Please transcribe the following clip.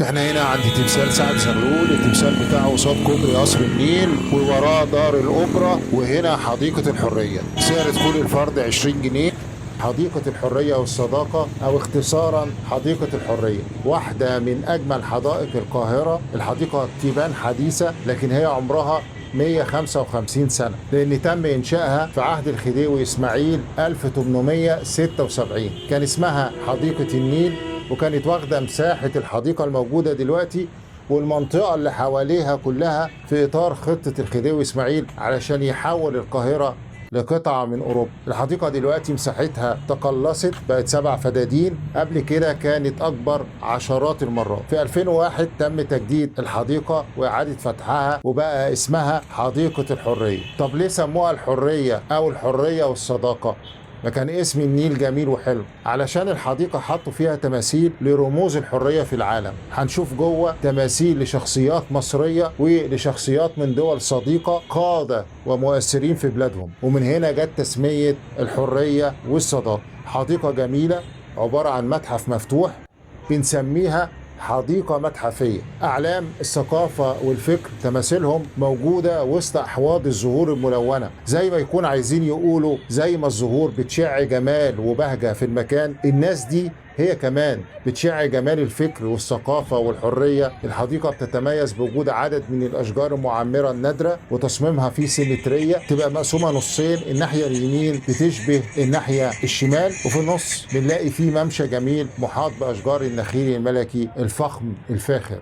احنا هنا عند تمثال سعد زغلول. التمثال بتاعه قصاد كوبري قصر النيل، ووراه دار الأوبرا، وهنا حديقة الحرية. سعر دخول الفرد 20 جنيه. حديقة الحرية والصداقة، أو اختصارا حديقة الحرية، واحدة من أجمل حدائق القاهرة. الحديقة تبان حديثة لكن هي عمرها 155 سنة، لأن تم إنشائها في عهد الخديوي إسماعيل 1876. كان اسمها حديقة النيل، وكانت واخدة مساحة الحديقة الموجودة دلوقتي والمنطقة اللي حواليها كلها في إطار خطة الخديوي إسماعيل علشان يحول القاهرة لقطعة من أوروبا. الحديقة دلوقتي مساحتها تقلصت، بقت 7 فدادين. قبل كده كانت أكبر عشرات المرات. في 2001 تم تجديد الحديقة وإعادة فتحها، وبقى اسمها حديقة الحرية. طب ليه سموها الحرية أو الحرية والصداقة؟ ما كان اسم النيل جميل وحلو. علشان الحديقة حطوا فيها تماثيل لرموز الحرية في العالم. هنشوف جوه تماثيل لشخصيات مصرية ولشخصيات من دول صديقة، قادة ومؤثرين في بلادهم، ومن هنا جت تسمية الحرية والصداقة. حديقة جميلة عبارة عن متحف مفتوح، بنسميها حديقة متحفية. أعلام الثقافة والفكر تماثيلهم موجودة وسط أحواض الزهور الملونة، زي ما يكون عايزين يقولوا زي ما الزهور بتشع جمال وبهجة في المكان، الناس دي هي كمان بتشع جمال الفكر والثقافة والحرية. الحديقة بتتميز بوجود عدد من الأشجار المعمرة النادرة، وتصميمها فيه سيمترية، تبقى مقسومة نصين. الناحية اليمين بتشبه الناحية الشمال، وفي النص بنلاقي فيه ممشى جميل محاط بأشجار النخيل الملكي الفخم الفاخر.